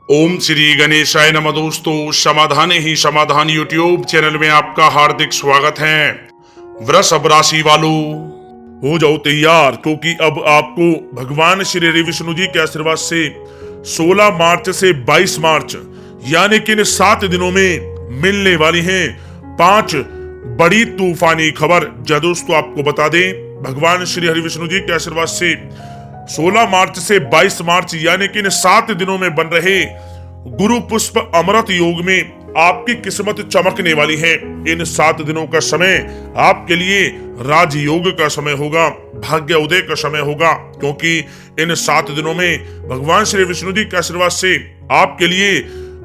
ओम श्री गणेशाय नमः। दोस्तों, समाधान ही समाधान यूट्यूब चैनल में आपका हार्दिक स्वागत है। वृषभ राशि वालों, हो जाओ तैयार, क्योंकि अब आपको भगवान श्री हरि विष्णु जी के आशीर्वाद से 16 मार्च से 22 मार्च यानी कि इन 7 दिनों में मिलने वाली हैं 5 बड़ी तूफानी खबर। जो दोस्तों आपको बता दें, भगवान श्री हरि विष्णु जी के आशीर्वाद से 16 मार्च से 22 मार्च यानी कि इन 7 दिनों में बन रहे गुरु पुष्प अमृत योग में आपकी किस्मत चमकने वाली है। इन 7 दिनों का समय आपके लिए राजयोग का समय होगा, भाग्य उदय का समय होगा, क्योंकि इन 7 दिनों में भगवान श्री विष्णु जी के आशीर्वाद से आपके लिए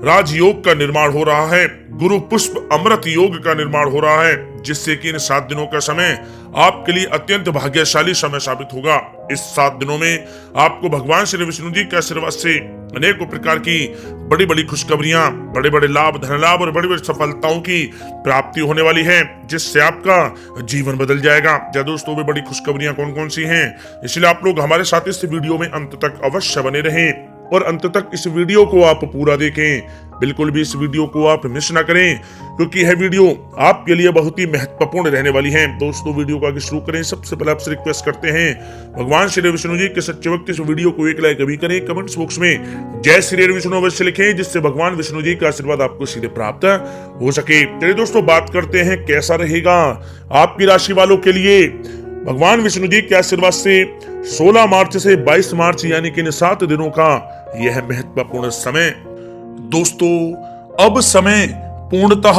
राजयोग का निर्माण हो रहा है, गुरु पुष्प अमृत योग का निर्माण हो रहा है, जिससे कि इन 7 दिनों का समय आपके लिए अत्यंत भाग्यशाली समय साबित होगा। इस 7 दिनों में आपको भगवान श्री विष्णु जी के आशीर्वाद से अनेकों प्रकार की बड़ी बड़ी खुशखबरियां, बड़े बड़े लाभ, धन लाभ और बड़ी बड़ी सफलताओं की प्राप्ति होने वाली है, जिससे आपका जीवन बदल जाएगा। क्या दोस्तों, वे बड़ी खुशखबरियां कौन कौन सी हैं, इसलिए आप लोग हमारे साथ इस वीडियो में अंत तक अवश्य बने रहें और अंत तक इस वीडियो को आप पूरा देखें। बिल्कुल भी इस वीडियो को आप मिस ना करें, क्योंकि यह वीडियो आपके लिए बहुत ही महत्वपूर्ण रहने वाली है। दोस्तों, वीडियो को आगे शुरू करें, सबसे पहले आपसे रिक्वेस्ट करते हैं, भगवान श्री विष्णु जी के सच्चे भक्त इस वीडियो को एक लाइक अभी करें, कमेंट्स बॉक्स में जय श्री विष्णु अवश्य लिखें, जिससे भगवान विष्णु जी का आशीर्वाद आपको सीधे प्राप्त हो सके। चलिए दोस्तों, बात करते हैं कैसा रहेगा आपकी राशि वालों के लिए भगवान विष्णु जी के आशीर्वाद से 16 मार्च से 22 मार्च यानी कि इन 7 दिनों का यह महत्वपूर्ण समय। दोस्तों, अब समय पूर्णतः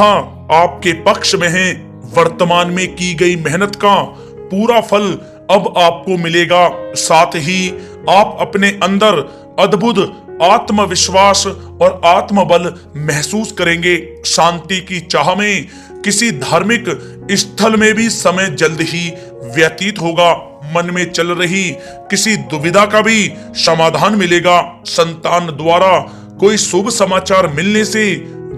आपके पक्ष में है। वर्तमान में की गई मेहनत का पूरा फल अब आपको मिलेगा। साथ ही आप अपने अंदर अद्भुत आत्मविश्वास और आत्मबल महसूस करेंगे। शांति की चाह में किसी धार्मिक स्थल में भी समय जल्द ही व्यतीत होगा। मन में चल रही किसी दुविधा का भी समाधान मिलेगा। संतान द्वारा कोई शुभ समाचार मिलने से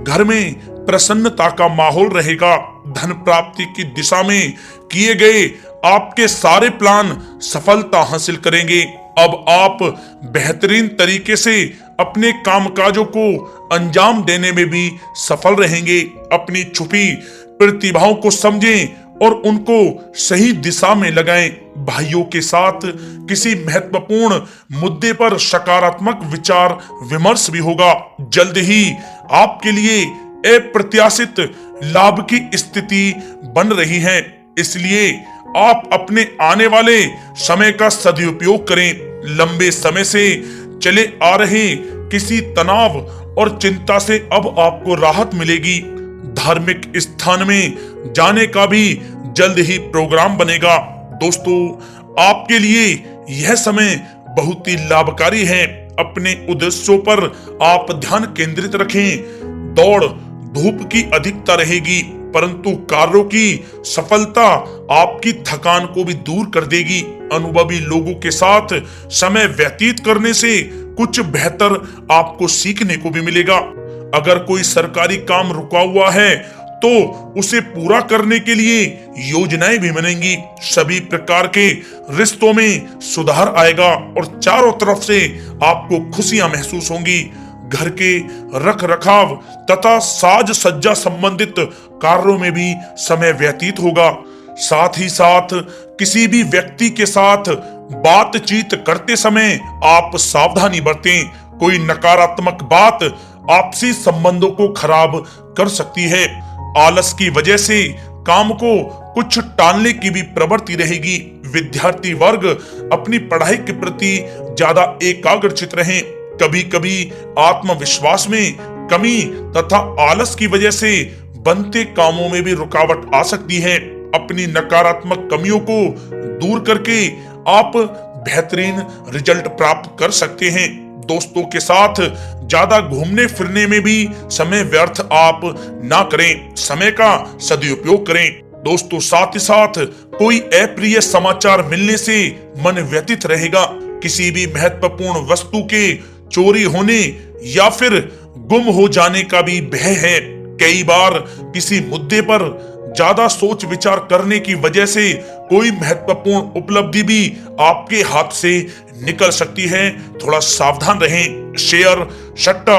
घर में प्रसन्नता का माहौल रहेगा। धन प्राप्ति की दिशा में किए गए आपके सारे प्लान सफलता हासिल करेंगे। अब आप बेहतरीन तरीके से अपने कामकाजों को अंजाम देने में भी सफल रहेंगे। अपनी छुपी प्रतिभाओं को समझें और उनको सही दिशा में लगाएं। भाइयों के साथ किसी महत्वपूर्ण मुद्दे पर सकारात्मक विचार विमर्श भी होगा। जल्द ही आपके लिए अप्रत्याशित लाभ की स्थिति बन रही है, इसलिए आप अपने आने वाले समय का सदुपयोग करें। लंबे समय से चले आ रहे किसी तनाव और चिंता से अब आपको राहत मिलेगी। धार्मिक स्थान में जाने का भी जल्द ही प्रोग्राम बनेगा। दोस्तों, आपके लिए यह समय बहुत ही लाभकारी है। अपने उद्देश्यों पर आप ध्यान केंद्रित रखें। दौड़ धूप की अधिकता रहेगी, परंतु कार्यों की सफलता आपकी थकान को भी दूर कर देगी। अनुभवी लोगों के साथ समय व्यतीत करने से कुछ बेहतर आपको सीखने को भी मिलेगा। अगर कोई सरकारी काम रुका हुआ है तो उसे पूरा करने के लिए योजनाएं भी बनेंगी। सभी प्रकार के रिश्तों में सुधार आएगा और चारों तरफ से आपको खुशियां महसूस होंगी। घर के रख रखाव तथा साज सज्जा संबंधित कार्यों में भी समय व्यतीत होगा। साथ ही साथ किसी भी व्यक्ति के साथ बातचीत करते समय आप सावधानी बरतें। कोई नकारात्मक बात आपसी संबंधों को खराब कर सकती है। आलस की वजह से काम को कुछ टालने की भी प्रवृत्ति रहेगी। विद्यार्थी वर्ग अपनी पढ़ाई के प्रति ज्यादा एकाग्रचित रहें। कभी कभी आत्मविश्वास में कमी तथा आलस की वजह से बनते कामों में भी रुकावट आ सकती है। अपनी नकारात्मक कमियों को दूर करके आप बेहतरीन रिजल्ट प्राप्त कर सकते हैं। दोस्तों के साथ ज्यादा घूमने फिरने में भी समय व्यर्थ आप ना करें, समय का सदुपयोग करें। दोस्तों, साथ ही साथ कोई अप्रिय समाचार मिलने से मन व्यतीत रहेगा। किसी भी महत्वपूर्ण वस्तु के चोरी होने या फिर गुम हो जाने का भी भय है। कई बार किसी मुद्दे पर ज्यादा सोच विचार करने की वजह से कोई महत्वपूर्ण उपलब्धि भी आपके हाथ से निकल सकती है। थोड़ा सावधान रहें। शेयर, सट्टा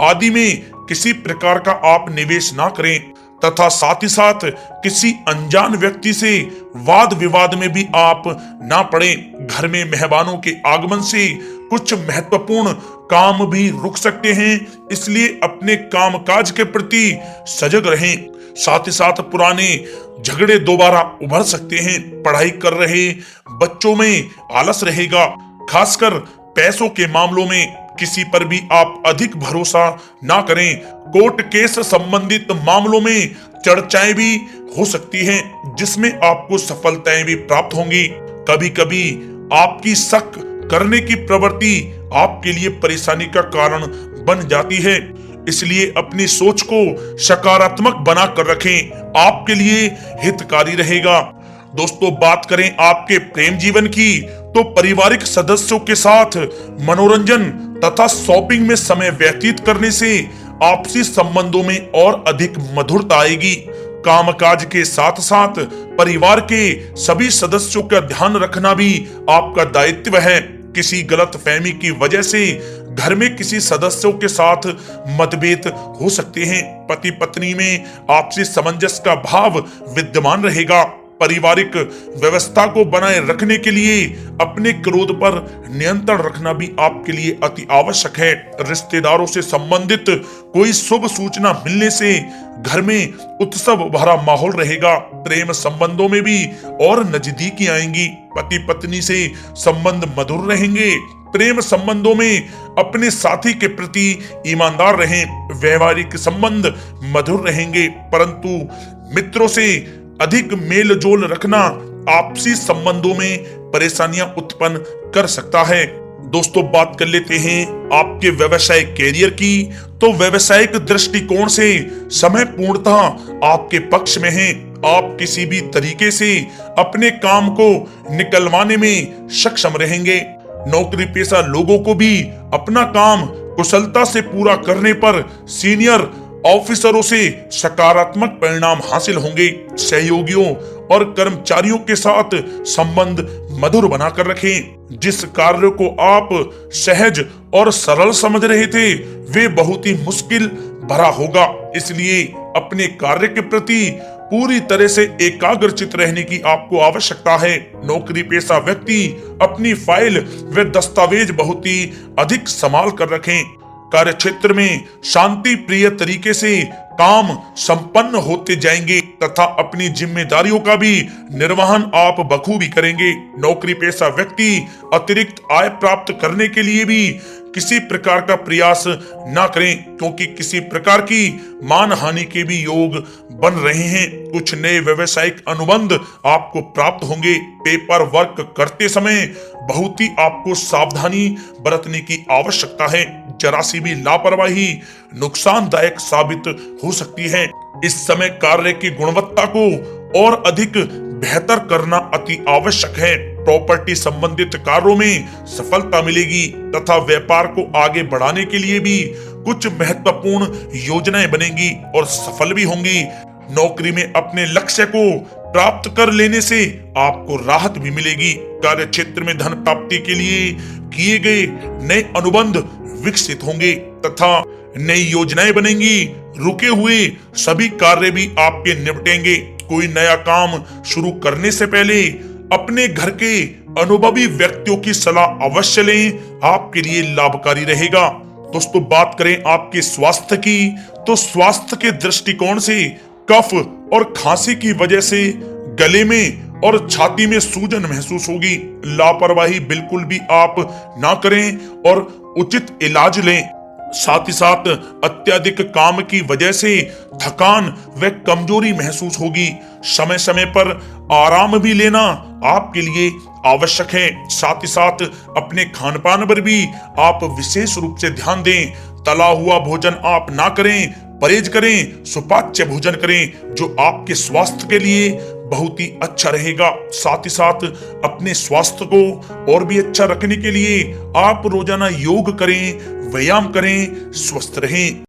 आदि में किसी प्रकार का आप निवेश ना करें तथा साथ ही साथ किसी अनजान व्यक्ति से वाद विवाद में भी आप ना पड़े। घर में मेहमानों के आगमन से कुछ महत्वपूर्ण काम भी रुक सकते हैं, इसलिए अपने कामकाज के प्रति सजग रहें। साथ ही साथ पुराने झगड़े दोबारा उभर सकते हैं। पढ़ाई कर रहे बच्चों में आलस रहेगा। खासकर पैसों के मामलों में किसी पर भी आप अधिक भरोसा ना करें। कोर्ट केस संबंधित मामलों में चर्चाएं भी हो सकती हैं, जिसमें आपको सफलताएं भी प्राप्त होंगी। कभी कभी आपकी शक करने की प्रवृत्ति आपके लिए परेशानी का कारण बन जाती है, इसलिए अपनी सोच को सकारात्मक बनाकर रखें, आपके लिए हितकारी रहेगा। दोस्तों, बात करें आपके प्रेम जीवन की तो पारिवारिक सदस्यों के साथ मनोरंजन तथा शॉपिंग में समय व्यतीत करने से आपसी संबंधों में और अधिक मधुरता आएगी। कामकाज के साथ साथ परिवार के सभी सदस्यों का ध्यान रखना भी आपका दायित्व है। किसी गलतफहमी की वजह से घर में किसी सदस्यों के साथ मतभेद हो सकते हैं। पति पत्नी में आपसी सामंजस्य का भाव विद्यमान रहेगा। पारिवारिक व्यवस्था को बनाए रखने के लिए अपने क्रोध पर नियंत्रण रखना भी आपके लिए अति आवश्यक है। रिश्तेदारों से संबंधित कोई शुभ सूचना मिलने से घर में उत्सव भरा माहौल रहेगा। प्रेम संबंधों में भी और नजदीकी आएंगी। पति पत्नी से संबंध मधुर रहेंगे। प्रेम संबंधों में अपने साथी के प्रति ईमानदार रहें। वैवाहिक संबंध मधुर रहेंगे, परंतु मित्रों से अधिक मेल जोल रखना आपसी संबंधों में परेशानियां उत्पन्न कर सकता है। दोस्तों, बात कर लेते हैं आपके व्यवसायिक कैरियर की। तो व्यवसायिक दृष्टिकोण से समय पूर्णतः आपके पक्ष में है। आप किसी भी तरीके से अपने काम को निकलवाने में सक्षम रहेंगे। नौकरी पेशा लोगों को भी अपना काम कुशलता से पूरा करने पर सीनियर ऑफिसरों से सकारात्मक परिणाम हासिल होंगे। सहयोगियों और कर्मचारियों के साथ संबंध मधुर बनाकर रखें। जिस कार्य को आप सहज और सरल समझ रहे थे, वे बहुत ही मुश्किल भरा होगा, इसलिए अपने कार्य के प्रति पूरी तरह से एकाग्रचित रहने की आपको आवश्यकता है। नौकरी पेशा व्यक्ति अपनी फाइल व दस्तावेज बहुत ही अधिक संभाल कर रखें। कार्य क्षेत्र में शांति प्रिय तरीके से काम संपन्न होते जाएंगे तथा अपनी जिम्मेदारियों का भी निर्वहन आप बखूबी करेंगे। नौकरी पेशा व्यक्ति अतिरिक्त आय प्राप्त करने के लिए भी किसी प्रकार का प्रयास ना करें, क्योंकि किसी प्रकार की मान हानि के भी योग बन रहे हैं। कुछ नए व्यवसायिक अनुबंध आपको प्राप्त होंगे। पेपर वर्क करते समय बहुत ही आपको सावधानी बरतने की आवश्यकता है। जरा सी भी लापरवाही नुकसानदायक साबित हो सकती है। इस समय कार्य की गुणवत्ता को और अधिक बेहतर करना अति आवश्यक है। प्रॉपर्टी संबंधित कार्यों में सफलता मिलेगी तथा व्यापार को आगे बढ़ाने के लिए भी कुछ महत्वपूर्ण योजनाएं बनेंगी और सफल भी होंगी। नौकरी में अपने लक्ष्य को प्राप्त कर लेने से आपको राहत भी मिलेगी। कार्य क्षेत्र में धन प्राप्ति के लिए किए गए नए अनुबंध विकसित होंगे तथा नई योजनाएं बनेंगी। रुके हुए सभी कार्य भी आपके निपटेंगे। कोई नया काम शुरू करने से पहले अपने घर के अनुभवी व्यक्तियों की सलाह अवश्य लें, आपके लिए लाभकारी रहेगा। दोस्तों, बात करें आपके स्वास्थ्य की, तो स्वास्थ्य के दृष्टिकोण से कफ और खांसी की वजह से गले में और छाती में सूजन महसूस होगी। लापरवाही बिल्कुल भी आप ना करें और उचित इलाज लें। साथ ही साथ अत्यधिक काम की वजह से थकान व कमजोरी महसूस होगी। समय समय पर आराम भी लेना आपके लिए आवश्यक है। साथ ही साथ अपने खान पान पर भी आप विशेष रूप से ध्यान दें। तला हुआ भोजन आप ना करें, परहेज करें, सुपाच्य भोजन करें, जो आपके स्वास्थ्य के लिए बहुत ही अच्छा रहेगा। साथ ही साथ अपने स्वास्थ्य को और भी अच्छा रखने के लिए आप रोजाना योग करें, व्यायाम करें, स्वस्थ रहें।